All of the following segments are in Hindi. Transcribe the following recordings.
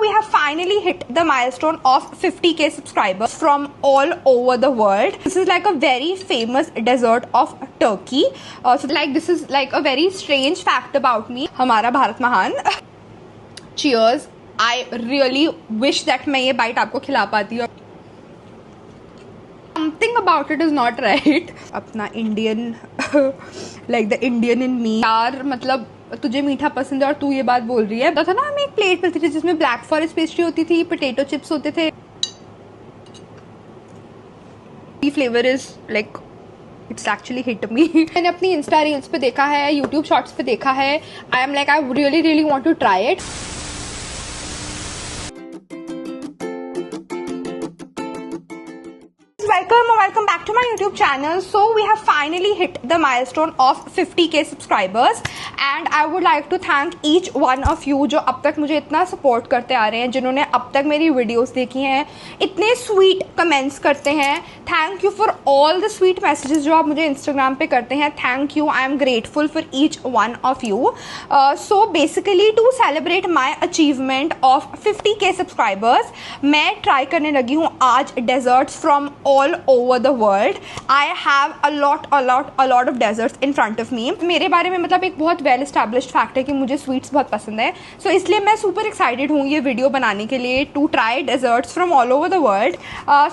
We have finally hit the milestone of 50k subscribers from all over the world. This is like a very famous dessert of Turkey. So like this is like a very strange fact about me. हमारा भारत महान. Cheers. I really wish that मैं ये bite आपको खिला पाती हूँ. Something about it is not right. अपना Indian like the Indian in me. यार मतलब तुझे मीठा पसंद है और तू ये बात बोल रही है. था ना हमें एक प्लेट मिलती थी जिसमें ब्लैक फॉरेस्ट पेस्ट्री होती थी, पोटैटो चिप्स होते थे. Flavour is like it's actually hit me. मैंने अपनी इंस्टा रील्स पे देखा है, यूट्यूब शॉर्ट्स पे देखा है. I am like I really want to try it. Welcome back to my YouTube channel. So we have finally hit the milestone of 50k subscribers and I would like to thank each one of you जो अब तक मुझे इतना सपोर्ट करते आ रहे हैं, जिन्होंने अब तक मेरी वीडियोस देखी हैं, इतने स्वीट कमेंट्स करते हैं. Thank you for all the sweet messages जो आप मुझे इंस्टाग्राम पे करते हैं. Thank you. I am grateful for each one of you. So basically to celebrate my achievement of 50k subscribers मैं ट्राई करने लगी हूँ आज desserts from all over the world. I have a lot of desserts in front of me. मेरे बारे में मतलब एक बहुत well established fact है कि मुझे sweets बहुत पसंद है. So इसलिए मैं super excited हूँ ये वीडियो बनाने के लिए to try desserts from all over the world.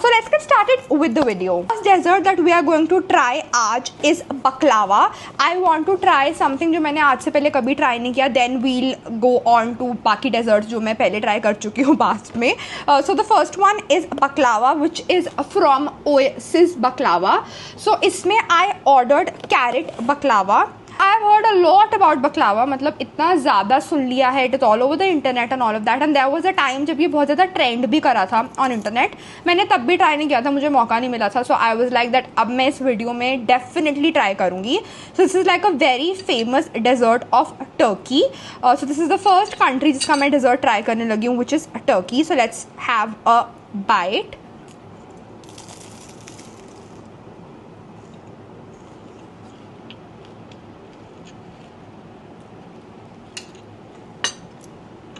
So let's get started with the video. First dessert that we are going to try आज is baklava. I want to try something जो मैंने आज से पहले कभी try नहीं किया. Then we'll go on to बाकी desserts जो मैं पहले try कर चुकी हूँ past में. So the first one is baklava which is from Oasis baklava. So इसमें I ordered carrot baklava. I have heard a lot about baklava. मतलब इतना ज़्यादा सुन लिया है. It is all over the internet and all of that. And there was a time जब ये बहुत ज़्यादा trend भी करा था on internet. मैंने तब भी try नहीं किया था, मुझे मौका नहीं मिला था. So I was like that अब मैं इस वीडियो में definitely try करूँगी. So this is like a very famous dessert of Turkey. So this is the first country जिसका मैं dessert try करने लगी हूँ, which is Turkey. So let's have a bite.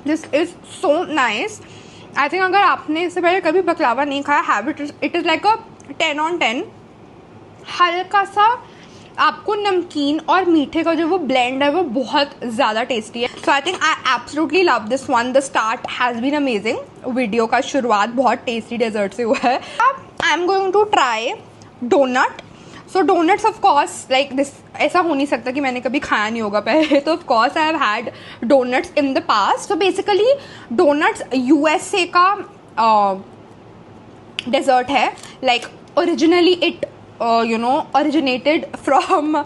This is so nice. I think अगर आपने इससे पहले कभी बकलावा नहीं खाया, have it is like a 10 on 10. हल्का सा आपको नमकीन और मीठे का जो वो ब्लेंड है वो बहुत ज़्यादा टेस्टी है. So I think I absolutely love this one. The start has been amazing. Video का शुरुआत बहुत टेस्टी डेजर्ट से हुआ है. अब I am going to try donut. So donuts of course like this ऐसा हो नहीं सकता कि मैंने कभी खाया नहीं होगा पहले. तो of course I have had donuts in the past. So basically donuts USA का डेजर्ट है. Like originally it originated from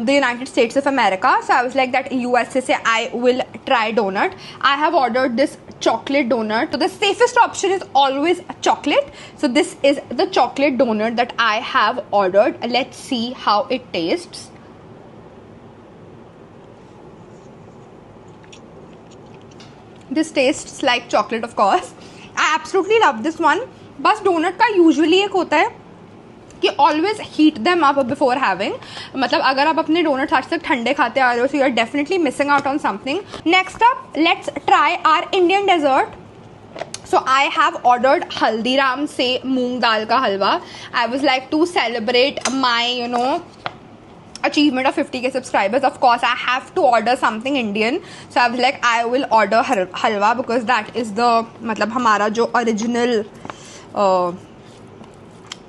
the United States of America. So I was like that USA से I will try donut. I have ordered this chocolate donut. So the safest option is always chocolate. So this is the chocolate donut that I have ordered. Let's see how it tastes. This tastes like chocolate of course. I absolutely love this one. बस donut का usually एक होता है कि always heat them up before having. मतलब अगर आप अपने डोनट्स आज तक ठंडे खाते आ रहे हो, so you are definitely missing out on something. Next up let's try our Indian dessert. So I have ordered Haldiram से मूंग दाल का हलवा. I was like to celebrate my achievement of 50k subscribers. Of course I have to order something Indian. So I was like I will order halwa because that is the मतलब हमारा जो original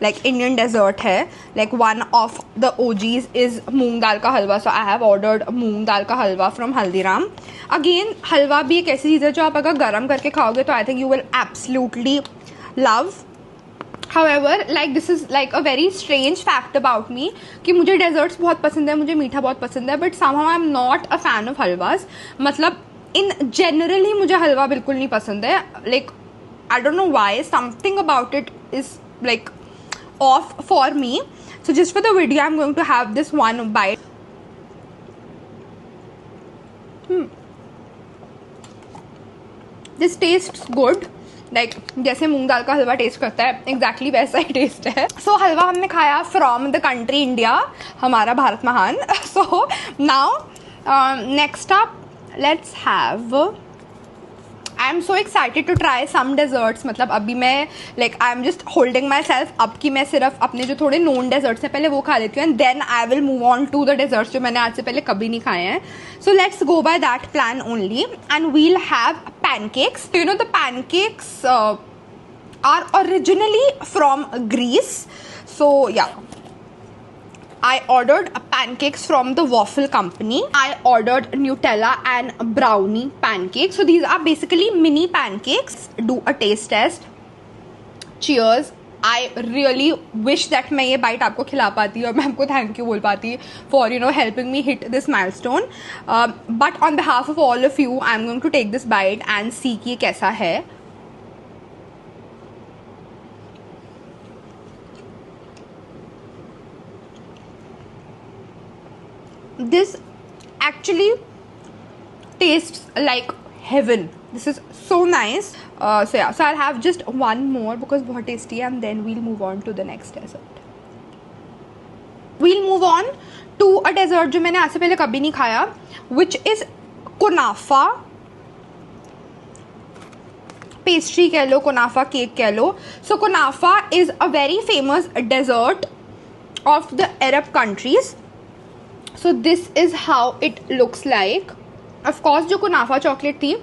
like Indian dessert है. Like one of the OGs is मूंग दाल का हलवा. So I have ordered मूंग दाल का हलवा from हल्दीराम. Again हलवा भी एक ऐसी चीज़ है जो आप अगर गर्म करके खाओगे तो I think you will absolutely love. However like this is like a very strange fact about me कि मुझे desserts बहुत पसंद है, मुझे मीठा बहुत पसंद है, but somehow I'm not a fan of halwas. मतलब in general ही मुझे हलवा बिल्कुल नहीं पसंद है. Like I don't know why, something about it is like off for me. So just for the video I'm going to have this one bite. This tastes good. Like जैसे मूंग दाल का हलवा टेस्ट करता है एग्जैक्टली वैसा ही टेस्ट है. सो हलवा हमने खाया फ्रॉम द कंट्री इंडिया, हमारा भारत महान. So now next up let's have I am so excited to try some desserts. मतलब अभी मैं like I am just holding myself अब कि मैं सिर्फ अपने जो थोड़े नोन डेजर्ट्स हैं पहले वो खा लेती हूँ and then I will move on to the desserts जो मैंने आज से पहले कभी नहीं खाए हैं. So let's go by that plan only and we'll have pancakes. You know the pancakes are originally from Greece. So yeah I ordered pancakes from the waffle company. I ordered Nutella and brownie pancakes. So these are basically mini pancakes. Do a taste test. Cheers. I really wish that मैं ये bite आपको खिला पाती और मैं आपको thank you बोल पाती for helping me hit this milestone. But on behalf of all of you, I'm going to take this bite and see कि कैसा है. This actually tastes like heaven. This is so nice. So yeah, so I'll have just one more because बहुत tasty है and then we'll move on to the next dessert. We'll move on to a dessert जो मैंने आज से पहले कभी नहीं खाया, which is कुनाफा पेस्ट्री कह लो, कुनाफा केक कह लो. So कुनाफा is a very famous dessert of the Arab countries. So this is how it looks like. Of course जो कुनाफा चॉकलेट थी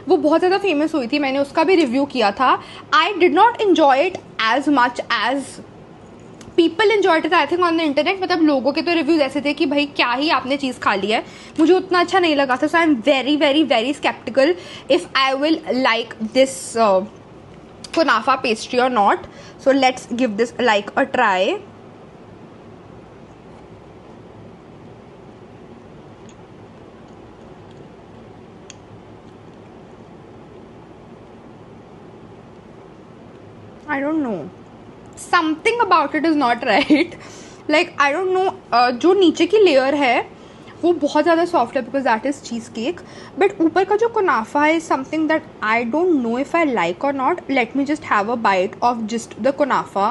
वो बहुत ज़्यादा फेमस हुई थी, मैंने उसका भी रिव्यू किया था. I did not enjoy it as much as people enjoyed it I think on the internet. मतलब लोगों के तो रिव्यूज़ ऐसे थे कि भाई क्या ही आपने चीज़ खा ली है. मुझे उतना अच्छा नहीं लगा था. So I am very very very skeptical if I will like this kunafa pastry और not. So let's give this like a try. I don't know. Something about it is not right. Like I don't know. जो नीचे की लेयर है वो बहुत ज़्यादा सॉफ्ट है because that is cheese cake. But ऊपर का जो कुनाफा है is something that I don't know if I like or not. Let me just have a bite of just the kunafa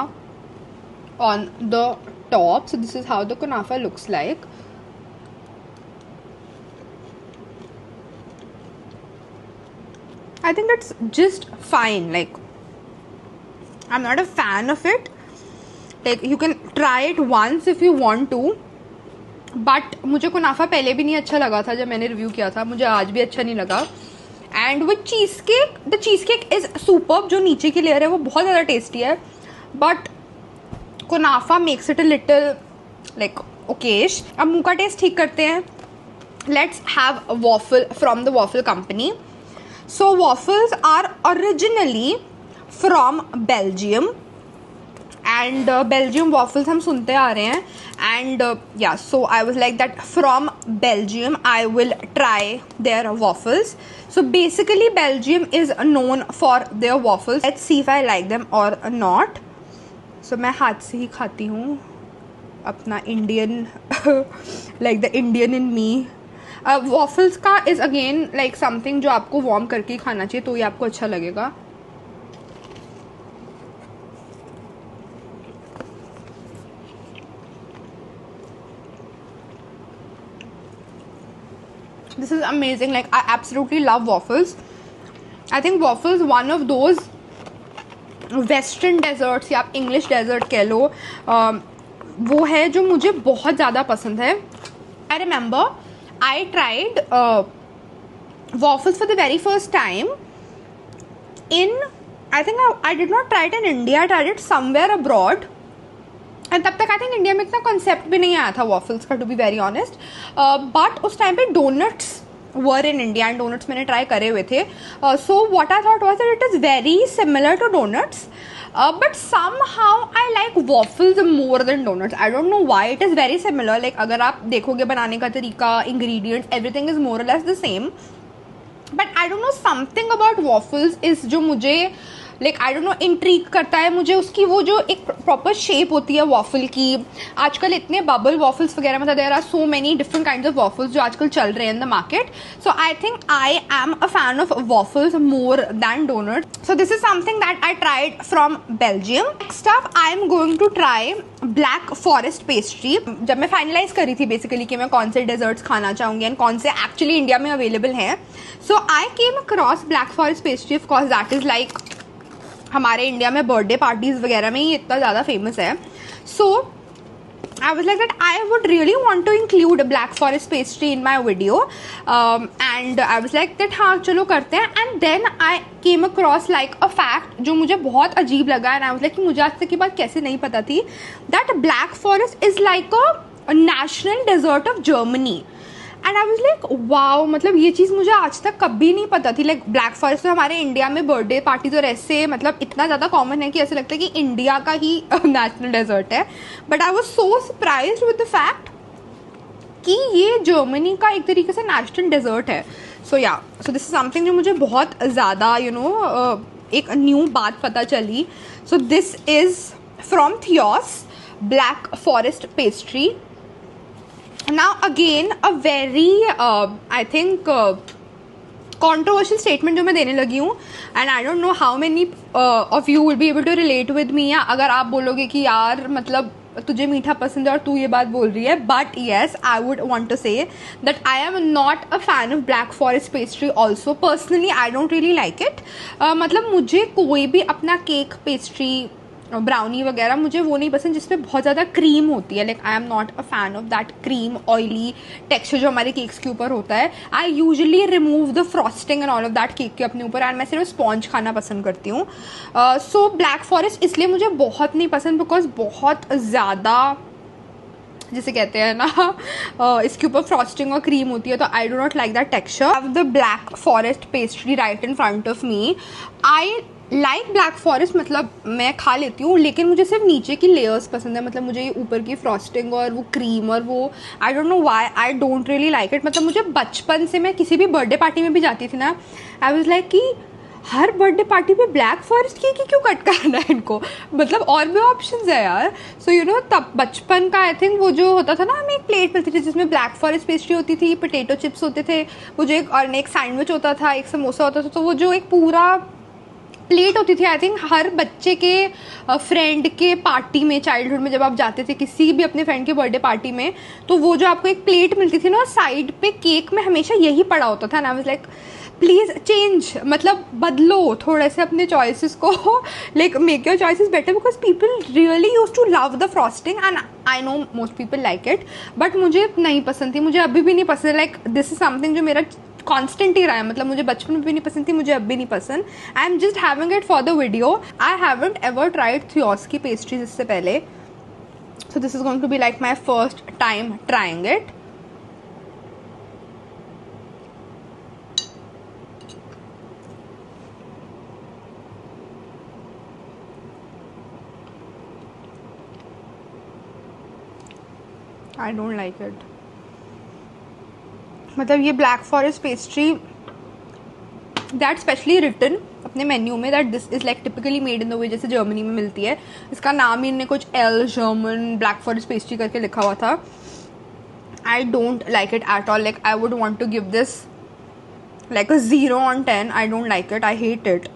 on the top. So this is how the kunafa looks like. I think it's just fine. Like I'm not a fan of it. Like you can try it once if you want to. But मुझे कुनाफा पहले भी नहीं अच्छा लगा था जब मैंने रिव्यू किया था. मुझे आज भी अच्छा नहीं लगा. And with cheesecake, the cheesecake is superb. जो नीचे की लेयर है वो बहुत ज़्यादा टेस्टी है. But कुनाफा makes it a little like okayish. अब मुँह का टेस्ट ठीक करते हैं. Let's have a waffle from the waffle company. So waffles are originally from Belgium and Belgium waffles हम सुनते आ रहे हैं and yeah, so I was like that from Belgium I will try their waffles. So basically Belgium is known for their waffles. Let's see if I like them or not. So मैं हाथ से ही खाती हूँ अपना Indian like the Indian in me. waffles का is again like something जो आपको warm करके ही खाना चाहिए तो ये आपको अच्छा लगेगा. This is amazing. Like I absolutely love waffles. I think waffles one of those western desserts या आप English dessert कह लो वो है जो मुझे बहुत ज़्यादा पसंद है. I remember I tried waffles for the very first time in I think I did not try it in India. I tried it somewhere abroad. And तब तक आई थिंक इंडिया में इतना कॉन्सेप्ट भी नहीं आया था वॉफल्स का to be very honest. But उस टाइम पे donuts were in India and donuts मैंने ट्राई करे हुए थे. So what I thought was that it is very similar to donuts but somehow I like waffles more than donuts. I don't know why. It is very similar. Like अगर आप देखोगे बनाने का तरीका, ingredients, everything is more or less the same. But I don't know, something about waffles is जो मुझे like I don't know intrigue करता है मुझे उसकी वो जो एक प्रॉपर शेप होती है वॉफल की। आजकल इतने बबल वॉफल्स वगैरह, मतलब there are so many different kinds of waffles जो आजकल चल रहे हैं in the market. So I think I am a fan of waffles more than donuts. So this is something that I tried from Belgium. Next up I am going to try black forest pastry. जब मैं फाइनलाइज करी थी बेसिकली कि मैं कौन से डेजर्ट्स खाना चाहूँगी एंड कौन से एक्चुअली इंडिया में अवेलेबल हैं, so I came across black forest pastry. Of course that is like हमारे इंडिया में बर्थडे पार्टीज वगैरह में ही इतना ज़्यादा फेमस है। सो I was like that I would really want to include black forest pastry in my video, and I was like that हाँ चलो करते हैं। and then I came across like a fact जो मुझे बहुत अजीब लगा, and I was like कि मुझे आज तक की बात कैसे नहीं पता थी, that black forest is like a national dessert of Germany. And I was like wow, मतलब ये चीज़ मुझे आज तक कभी नहीं पता थी। लाइक ब्लैक फॉरेस्ट तो हमारे इंडिया में बर्थडे पार्टीज और ऐसे मतलब इतना ज़्यादा कॉमन है कि ऐसे लगता है कि इंडिया का ही नेशनल डेजर्ट है। But I was so surprised with the fact कि ये जर्मनी का एक तरीके से नेशनल डेजर्ट है। सो या, सो दिस इज समथिंग जो मुझे बहुत ज़्यादा एक न्यू बात पता चली। So this is from theos black forest pastry. Now again a very I think controversial statement जो मैं देने लगी हूँ, and I don't know how many of you will be able to relate with me। या अगर आप बोलोगे कि यार मतलब तुझे मीठा पसंद है और तू ये बात बोल रही है, but yes I would want to say that I am not a fan of black forest pastry also personally। I don't really like it। मतलब मुझे कोई भी अपना केक पेस्ट्री ब्राउनी वगैरह मुझे वो नहीं पसंद जिसमें बहुत ज़्यादा क्रीम होती है। Like I am not a fan of that cream oily texture जो हमारे केक्स के ऊपर होता है। I usually remove the frosting and all of that cake के अपने ऊपर, एंड मैं सिर्फ स्पॉन्ज खाना पसंद करती हूँ। सो ब्लैक फॉरेस्ट इसलिए मुझे बहुत नहीं पसंद बिकॉज बहुत ज़्यादा जिसे कहते हैं ना इसके ऊपर फ्रॉस्टिंग और क्रीम होती है, तो I do not like that texture. Have the black forest pastry right in front of me. I like black forest, मतलब मैं खा लेती हूँ लेकिन मुझे सिर्फ नीचे की लेयर्स पसंद है। मतलब मुझे ये ऊपर की फ्रॉस्टिंग और वो क्रीम और वो आई don't know why I don't really like it. मतलब मुझे बचपन से मैं किसी भी बर्थडे पार्टी में भी जाती थी ना, आई वाज लाइक कि हर बर्थडे पार्टी पे ब्लैक फॉरेस्ट की क्यों कट करना है इनको, मतलब और भी ऑप्शंस है यार। सो यू नो तब बचपन का आई थिंक वो जो होता था ना, हमें एक प्लेट मिलती थी जिसमें ब्लैक फॉरेस्ट पेस्ट्री होती थी, पोटैटो चिप्स होते थे, वो जो एक सैंडविच होता था, एक समोसा होता था, तो वो जो एक पूरा प्लेट होती थी आई थिंक हर बच्चे के फ्रेंड के पार्टी में, चाइल्डहुड में जब आप जाते थे किसी भी अपने फ्रेंड के बर्थडे पार्टी में, तो वो जो आपको एक प्लेट मिलती थी ना, साइड पे केक में हमेशा यही पड़ा होता था। And I was like please change, मतलब बदलो थोड़े से अपने चॉइसेस को, like make your choices better because people really use to love the frosting and I know most people like it, but मुझे नहीं पसंद थी, मुझे अभी भी नहीं पसंद। लाइक दिस इज समथिंग जो मेरा कॉन्स्टेंट ही रहा है, मतलब मुझे बचपन में भी नहीं पसंद थी, मुझे अब भी नहीं पसंद। I am just having it for the video. I haven't ever tried Theo's की पेस्ट्रीज इससे पहले, so this is going to be like my first time trying it. I don't like it. मतलब ये black forest pastry that specially written अपने मेन्यू में that this is like typically made in the way जैसे जर्मनी में मिलती है, इसका नाम ही इन्हें कुछ एल जर्मन ब्लैक फॉरेस्ट पेस्ट्री करके लिखा हुआ था। I don't like it at all. Like I would want to give this like a 0 on 10। I don't like it, I hate it.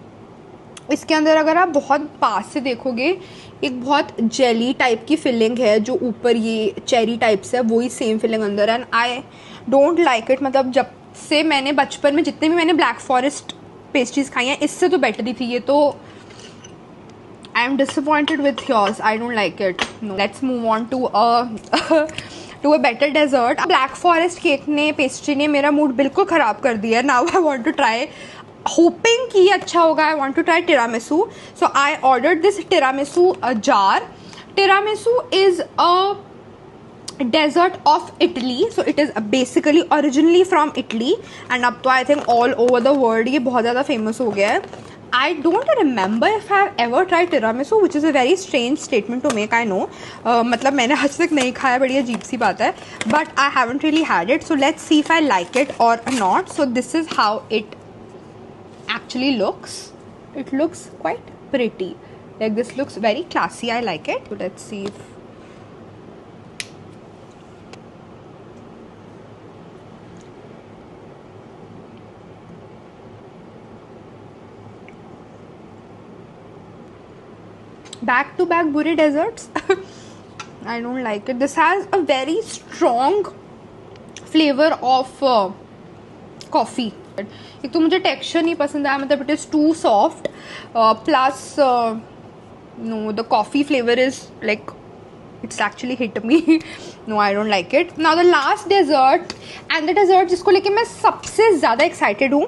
इसके अंदर अगर आप बहुत पास से देखोगे एक बहुत जेली टाइप की फिलिंग है जो ऊपर ये चेरी टाइप से है, वही सेम फिलिंग अंदर, and I don't like it. मतलब जब से मैंने बचपन में जितने भी मैंने ब्लैक फॉरेस्ट पेस्ट्रीज खाई हैं इससे तो बेटर ही थी ये, तो I am disappointed with yours. I don't like it. No, let's move on to a better dessert. Black forest cake ने, पेस्ट्री ने मेरा मूड बिल्कुल ख़राब कर दिया। Now I want to try, hoping कि ये अच्छा होगा, I want to try tiramisu. So I ordered this tiramisu jar. Tiramisu is a dessert of Italy. So it is basically originally from Italy and अब तो I think all over the world ये बहुत ज़्यादा famous हो गया है। I don't remember if I have ever tried tiramisu, which is a very strange statement to make, I know. मतलब मैंने आज तक नहीं खाया, बड़ी अजीब सी बात है, but I haven't really had it. So let's see if I like it or not. So this is how it actually looks. it looks quite pretty. Like this looks very classy. I like it. So let's see if back to back बुरे desserts. I don't like it. This has a very strong flavor of coffee. एक तो मुझे texture नहीं पसंद आया, मतलब it is too soft. Plus no, the coffee flavor is like, it's actually hit me. No, I don't like it. Now the last dessert, and the dessert जिसको लेके मैं सबसे ज़्यादा excited हूँ,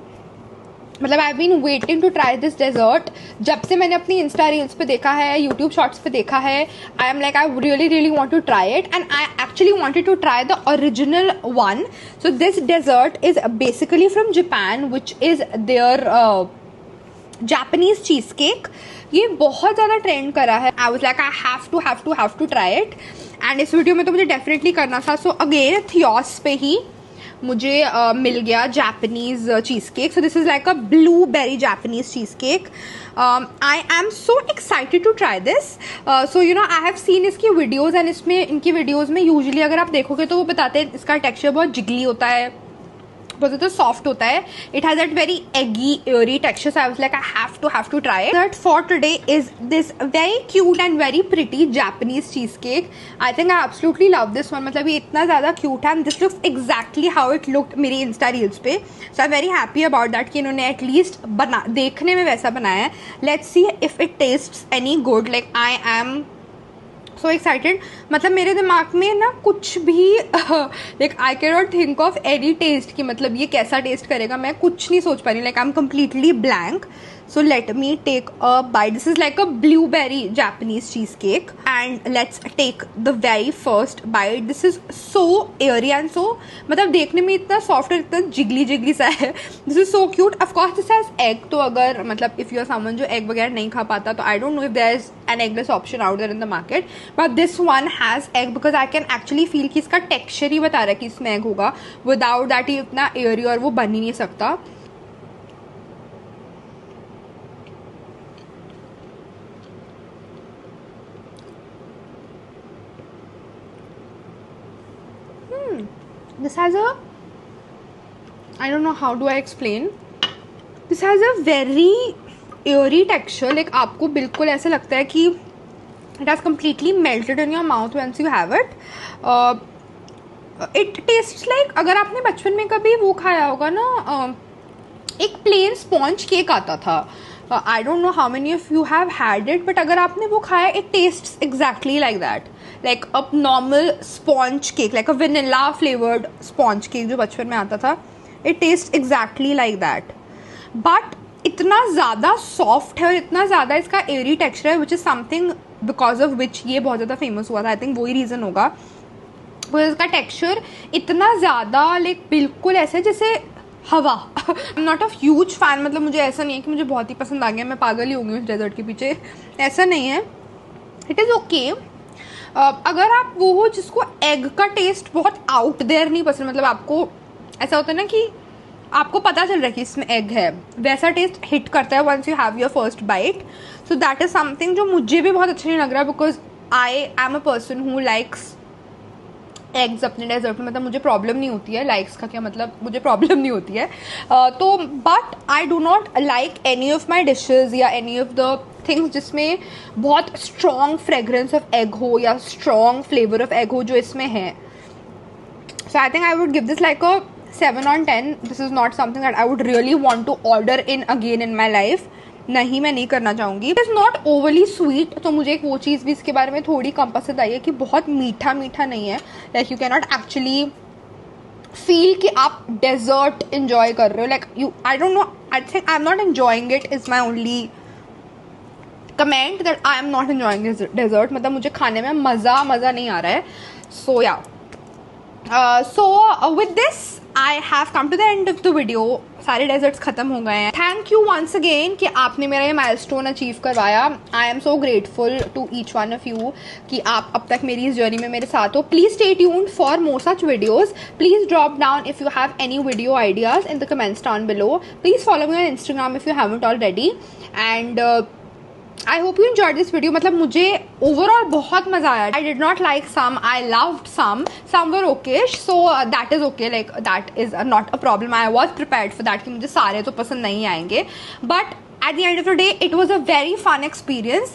मतलब I been waiting to try this dessert जब से मैंने अपनी इंस्टा रील्स पे देखा है, यूट्यूब शॉर्ट्स पे देखा है. I am like, I really really want to try it, and I actually wanted to try the original one. So this dessert is basically from Japan, which is their Japanese cheese cake. ये बहुत ज़्यादा ट्रेंड करा है. I was like, I have to try it, and इस वीडियो में तो मुझे डेफिनेटली करना था. सो अगेन थियोस पे ही मुझे मिल गया Japanese cheese cake. So this is like a blueberry Japanese cheese cake. I am so excited to try this. So you know, I have seen इसकी वीडियोज, एंड इसमें इनकी वीडियोज में यूजुअली अगर आप देखोगे तो वो बताते हैं इसका टेक्सचर बहुत जिगली होता है, बहुत ज़्यादा सॉफ्ट होता है. It has that very eggy airy texture. So I was like, I have to try it. But for today is this very cute and very pretty Japanese cheese cake. I think I absolutely love this one. मतलब ये इतना ज़्यादा क्यूट है, and this looks exactly how it looked मेरी इंस्टा रील्स पे. So I am very happy about that कि इन्होंने एटलीस्ट देखने में वैसा बनाया है. Let's see if it tastes any good. Like I am so excited. मतलब मेरे दिमाग में ना कुछ भी like I can not think of any taste की, मतलब ये कैसा टेस्ट करेगा, मैं कुछ नहीं सोच पा रही. Like I am completely blank. So let me take a bite. This is like a blueberry Japanese cheesecake, and let's take the very first bite. This is so airy and so, मतलब देखने में इतना soft और इतना jiggly सा है. This is so cute. Of course this has egg. तो अगर मतलब if you are someone जो egg वगैरह नहीं खा पाता, तो I don't know if there is an eggless option out there in the market, but this one has egg because I can actually feel कि इसका texture ही बता रहा है कि इसमें egg होगा. Without that ये इतना airy और वो बन ही नहीं सकता. This has a, I don't know how do I explain. This has a very airy texture. Like आपको बिल्कुल ऐसा लगता है कि it has completely melted in your mouth once you have it. It tastes like, अगर आपने बचपन में कभी वो खाया होगा ना, एक प्लेन स्पॉन्ज केक आता था. I don't know how many of you have had it, but अगर आपने वो खाया, it tastes exactly like that. Like a normal sponge cake, like a vanilla flavored sponge cake जो बचपन में आता था. It tastes exactly like that. But इतना ज़्यादा soft है और इतना ज़्यादा इसका airy texture है, which is something because of which ये बहुत ज़्यादा famous हुआ था. I think वही reason होगा. वो इसका texture इतना ज़्यादा like बिल्कुल ऐसे जैसे हवा. I'm not a huge fan. मतलब मुझे ऐसा नहीं है कि मुझे बहुत ही पसंद आ गया, मैं पागल ही हो गई उस डेजर्ट के पीछे, ऐसा नहीं है. It is okay. अगर आप वो हो जिसको एग का टेस्ट बहुत आउट देयर नहीं पसंद, मतलब आपको ऐसा होता है ना कि आपको पता चल रहा है कि इसमें एग है, वैसा टेस्ट हिट करता है once you have your first bite. So that is something जो मुझे भी बहुत अच्छा नहीं लग रहा, because I am a person who likes eggs अपने डेजर्ट में. मतलब मुझे प्रॉब्लम नहीं होती है, लाइक्स का क्या मतलब, मुझे प्रॉब्लम नहीं होती है. तो but I do not like any of my dishes या एनी ऑफ द थिंग्स जिसमें बहुत स्ट्रॉन्ग फ्रेगरेंस ऑफ एग हो या स्ट्रॉन्ग फ्लेवर ऑफ एग हो जो इसमें है. So I think I would give this like a 7 on 10. This is not something that I would really want to order in again in my life. नहीं, मैं नहीं करना चाहूँगी. It is not overly sweet. तो मुझे एक वो चीज़ भी इसके बारे में थोड़ी कम पसंद आई है कि बहुत मीठा नहीं है. Like you can not actually feel कि आप डेजर्ट इन्जॉय कर रहे हो. Like you, I don't know, I think I am not enjoying it is my only comment, that I am not enjoying this dessert. मतलब मुझे खाने में मज़ा नहीं आ रहा है. So yeah, this is not something that I would really want to order in again in my life. नहीं, मैं नहीं करना चाहूँगी. It is not overly sweet. तो मुझे एक वो चीज़ भी इसके बारे में थोड़ी कम पसंद आई है कि बहुत मीठा नहीं है. Like you can not actually feel कि आप डेजर्ट इन्जॉय कर रहे हो. Like you, I don't know, I think I am not enjoying this dessert. मतलब मुझे खाने में मज़ा नहीं आ रहा है. सो या. So with this I have come to the end of the video. सारे डेजर्ट्स खत्म हो गए हैं. थैंक यू वंस अगेन कि आपने मेरा ये माइलस्टोन अचीव करवाया. I am so grateful to each one of you कि आप अब तक मेरी इस जर्नी में मेरे साथ हो. Please stay tuned for more such videos. Please drop down if you have any video ideas in the comments down below. Please follow me on Instagram if you haven't already. And I hope you enjoyed this video. मतलब मुझे ओवरऑल बहुत मजा आया. I did not like some, I loved some were okayish. So that is okay, like that is not a problem. I was prepared for that कि मुझे सारे तो पसंद नहीं आएंगे. But at the end of the day it was a very fun experience.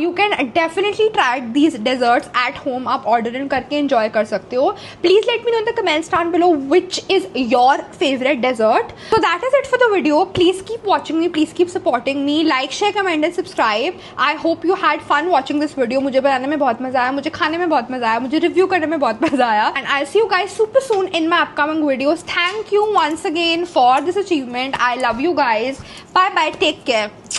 You can definitely try these desserts at home. आप order करके enjoy कर सकते हो. Please let me know in the comments down below which is your favorite dessert. So that is it for the video. Please keep watching me, please keep supporting me. Like, share, comment and subscribe. I hope you had fun watching this video. मुझे बनाने में बहुत मजा आया, मुझे खाने में बहुत मजा आया, मुझे रिव्यू करने में बहुत मजा आया. And I'll see you guys super soon in my upcoming videos. Thank you once again for this achievement. I love you guys. Bye bye, take care.